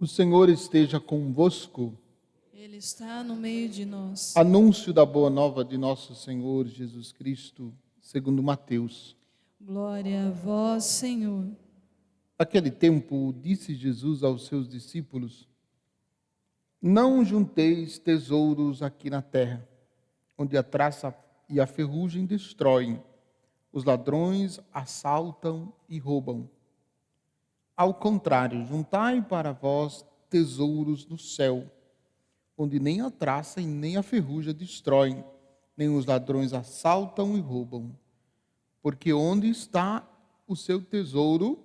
O Senhor esteja convosco. Ele está no meio de nós. Anúncio da boa nova de nosso Senhor Jesus Cristo, segundo Mateus. Glória a vós, Senhor. Naquele tempo, disse Jesus aos seus discípulos: Não junteis tesouros aqui na terra, onde a traça e a ferrugem destroem, os ladrões assaltam e roubam. Ao contrário, juntai para vós tesouros no céu, onde nem a traça e nem a ferrugem destroem, nem os ladrões assaltam e roubam. Porque onde está o seu tesouro,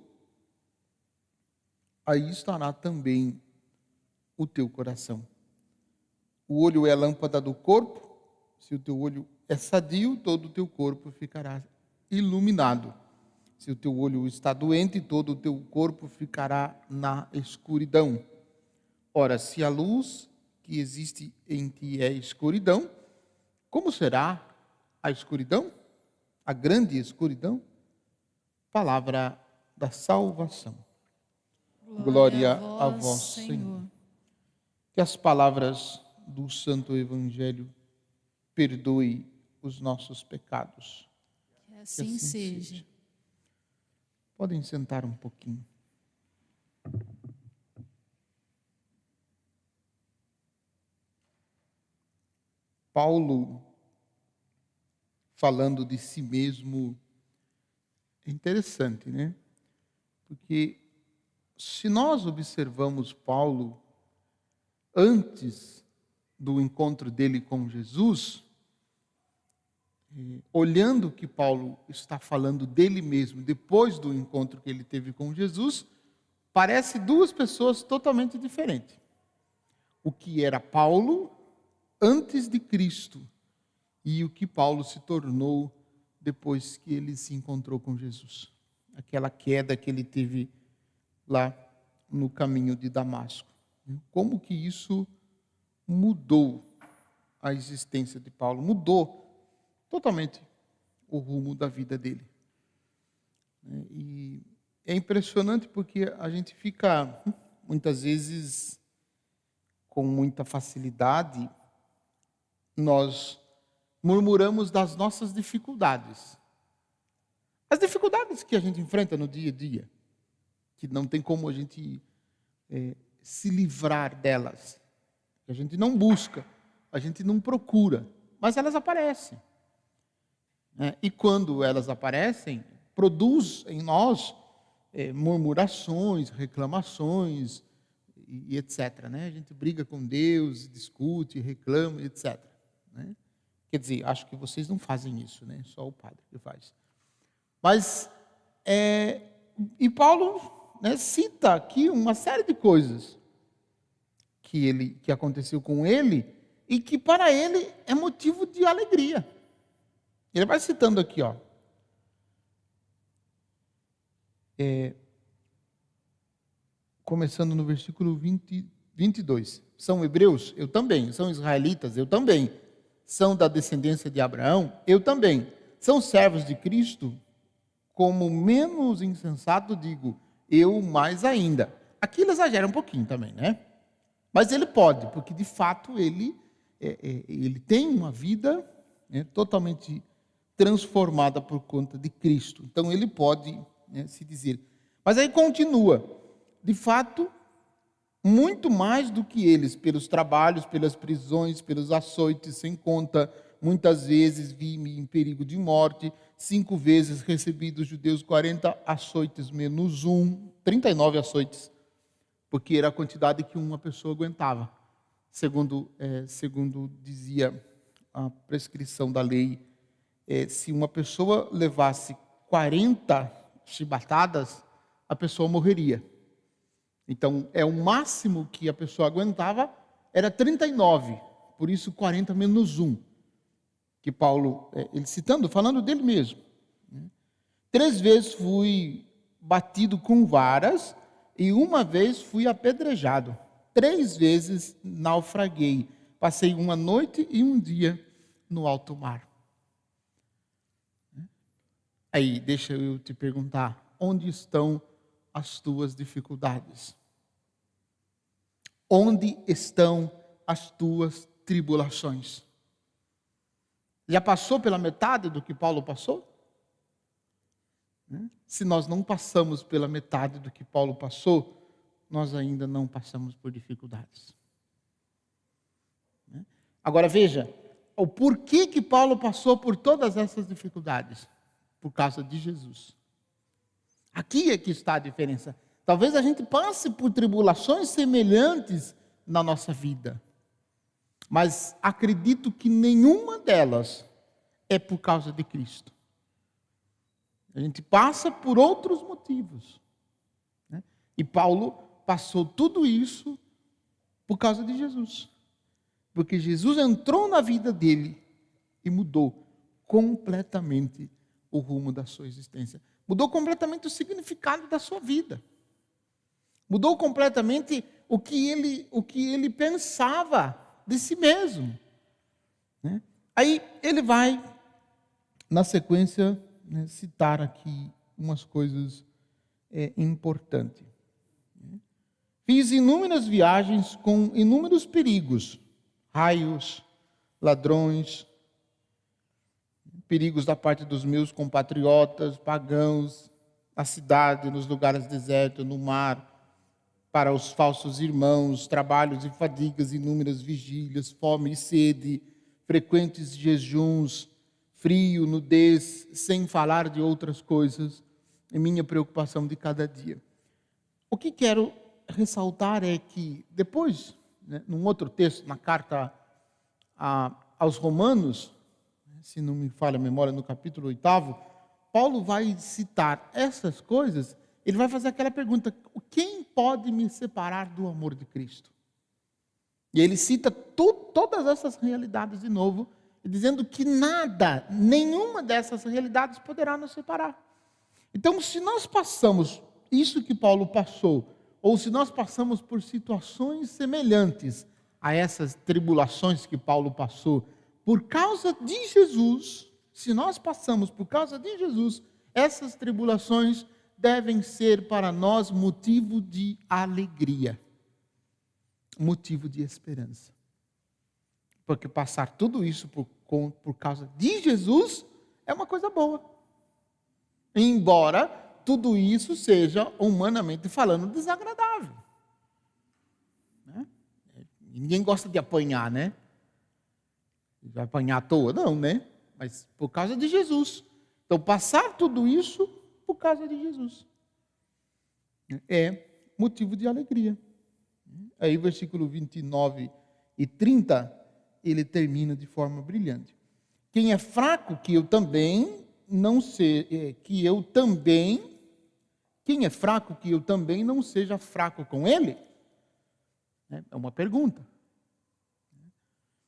aí estará também o teu coração. O olho é a lâmpada do corpo. Se o teu olho é sadio, todo o teu corpo ficará iluminado. Se o teu olho está doente, todo o teu corpo ficará na escuridão. Ora, se a luz que existe em ti é escuridão, como será a escuridão? A grande escuridão? Palavra da salvação. Glória a vós, Senhor. Que as palavras do Santo Evangelho perdoe os nossos pecados. Que assim seja. Podem sentar um pouquinho. Paulo, falando de si mesmo, é interessante, né? Porque se nós observamos Paulo antes do encontro dele com Jesus, olhando o que Paulo está falando dele mesmo depois do encontro que ele teve com Jesus, parece duas pessoas totalmente diferentes. O que era Paulo antes de Cristo e o que Paulo se tornou depois que ele se encontrou com Jesus. Aquela queda que ele teve lá no caminho de Damasco. Como que isso mudou a existência de Paulo? Mudou totalmente o rumo da vida dele. E é impressionante porque a gente fica, muitas vezes, com muita facilidade, nós murmuramos das nossas dificuldades. As dificuldades que a gente enfrenta no dia a dia, que não tem como a gente se livrar delas. A gente não busca, a gente não procura, mas elas aparecem. E quando elas aparecem, produz em nós murmurações, reclamações e etc. A gente briga com Deus, discute, reclama, etc. Quer dizer, acho que vocês não fazem isso, só o padre que faz. Mas, e Paulo cita aqui uma série de coisas que aconteceu com ele e que para ele é motivo de alegria. Ele vai citando aqui, começando no versículo 22. São hebreus? Eu também. São israelitas? Eu também. São da descendência de Abraão? Eu também. São servos de Cristo? Como menos insensato digo, eu mais ainda. Aqui ele exagera um pouquinho também, Mas ele pode, porque de fato ele tem uma vida totalmente transformada por conta de Cristo. Então ele pode se dizer. Mas aí continua. De fato, muito mais do que eles, pelos trabalhos, pelas prisões, pelos açoites sem conta, muitas vezes vi-me em perigo de morte, 5 vezes recebi dos judeus 40 açoites menos 39 açoites, porque era a quantidade que uma pessoa aguentava, segundo dizia a prescrição da lei. Se uma pessoa levasse 40 chibatadas, a pessoa morreria. Então, o máximo que a pessoa aguentava era 39, por isso 40 menos 1, que Paulo, ele citando, falando dele mesmo. 3 vezes fui batido com varas e uma vez fui apedrejado. 3 vezes naufraguei. Passei uma noite e um dia no alto mar. Aí, deixa eu te perguntar, onde estão as tuas dificuldades? onde estão as tuas tribulações? Já passou pela metade do que Paulo passou? Se nós não passamos pela metade do que Paulo passou, nós ainda não passamos por dificuldades. Agora veja, o porquê que Paulo passou por todas essas dificuldades? Por causa de Jesus. Aqui é que está a diferença. Talvez a gente passe por tribulações semelhantes na nossa vida, mas acredito que nenhuma delas é por causa de Cristo. A gente passa por outros motivos, né? E Paulo passou tudo isso por causa de Jesus. Porque Jesus entrou na vida dele e mudou completamente o rumo da sua existência. Mudou completamente o significado da sua vida. Mudou completamente o que ele pensava de si mesmo, né? Aí ele vai, na sequência, né, citar aqui umas coisas importantes. Fiz inúmeras viagens com inúmeros perigos, raios, ladrões, perigos da parte dos meus compatriotas, pagãos, na cidade, nos lugares desertos, no mar, para os falsos irmãos, trabalhos e fadigas, inúmeras vigílias, fome e sede, frequentes jejuns, frio, nudez, sem falar de outras coisas, e minha preocupação de cada dia. O que quero ressaltar é que depois, né, num outro texto, na carta aos Romanos, se não me falha a memória, no capítulo 8, Paulo vai citar essas coisas. Ele vai fazer aquela pergunta: quem pode me separar do amor de Cristo? E ele cita todas essas realidades de novo, dizendo que nada, nenhuma dessas realidades poderá nos separar. Então, se nós passamos isso que Paulo passou, ou se nós passamos por situações semelhantes a essas tribulações que Paulo passou, por causa de Jesus, se nós passamos por causa de Jesus, essas tribulações devem ser para nós motivo de alegria, motivo de esperança. Porque passar tudo isso por causa de Jesus é uma coisa boa. Embora tudo isso seja, humanamente falando, desagradável. Né? Ninguém gosta de apanhar, né? Vai apanhar à toa? Não, né? Mas por causa de Jesus. Então, passar tudo isso por causa de Jesus é motivo de alegria. Aí, versículo 29 e 30, ele termina de forma brilhante. Quem é fraco, quem é fraco, que eu também não seja fraco com ele? É uma pergunta.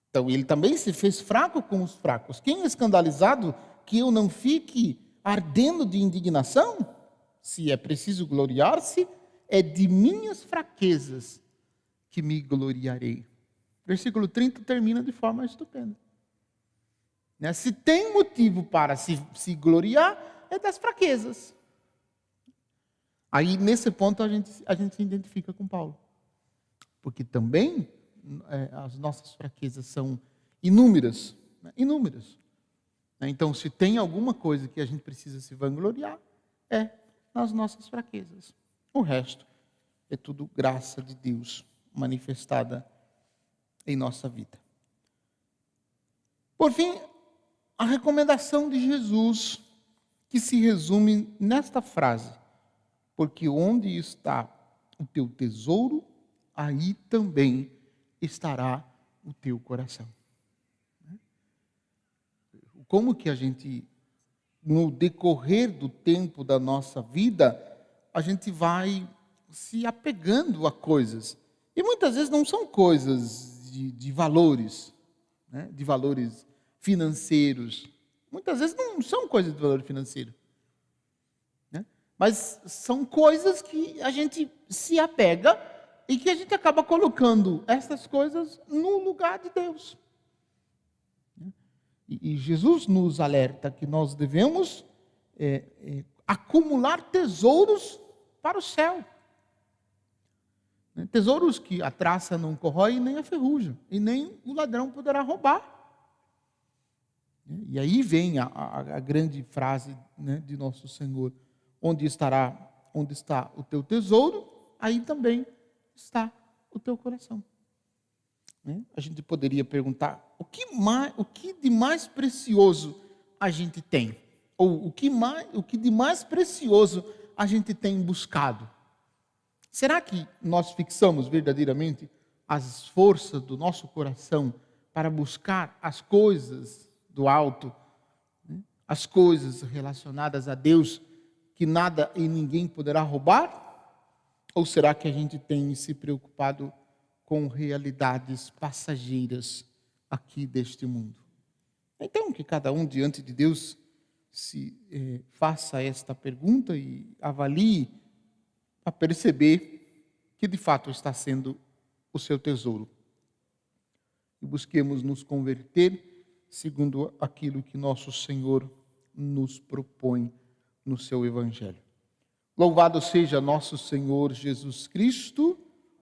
Então, ele também se fez fraco com os fracos. Quem é escandalizado, que eu não fique ardendo de indignação? Se é preciso gloriar-se, é de minhas fraquezas que me gloriarei. Versículo 30 termina de forma estupenda. Se tem motivo para se gloriar, é das fraquezas. Aí, nesse ponto, a gente se identifica com Paulo. Porque também as nossas fraquezas são inúmeras. Né? Inúmeras. Então, se tem alguma coisa que a gente precisa se vangloriar, é nas nossas fraquezas. O resto é tudo graça de Deus manifestada em nossa vida. Por fim, a recomendação de Jesus, que se resume nesta frase: porque onde está o teu tesouro, aí também estará o teu coração. Como que a gente, no decorrer do tempo da nossa vida, a gente vai se apegando a coisas. E muitas vezes não são coisas de valores, né? De valores financeiros. Muitas vezes não são coisas de valor financeiro. Né? Mas são coisas que a gente se apega e que a gente acaba colocando essas coisas no lugar de Deus. E Jesus nos alerta que nós devemos acumular tesouros para o céu. Tesouros que a traça não corrói, nem a ferrugem, e nem o ladrão poderá roubar. E aí vem a grande frase, né, de nosso Senhor: onde está o teu tesouro, aí também está o teu coração. A gente poderia perguntar: o que de mais precioso a gente tem? Ou o que de mais precioso a gente tem buscado? Será que nós fixamos verdadeiramente as forças do nosso coração para buscar as coisas do alto, as coisas relacionadas a Deus, que nada e ninguém poderá roubar? Ou será que a gente tem se preocupado com realidades passageiras aqui deste mundo? Então, que cada um diante de Deus faça esta pergunta e avalie a perceber que de fato está sendo o seu tesouro. E busquemos nos converter segundo aquilo que nosso Senhor nos propõe no seu Evangelho. Louvado seja nosso Senhor Jesus Cristo,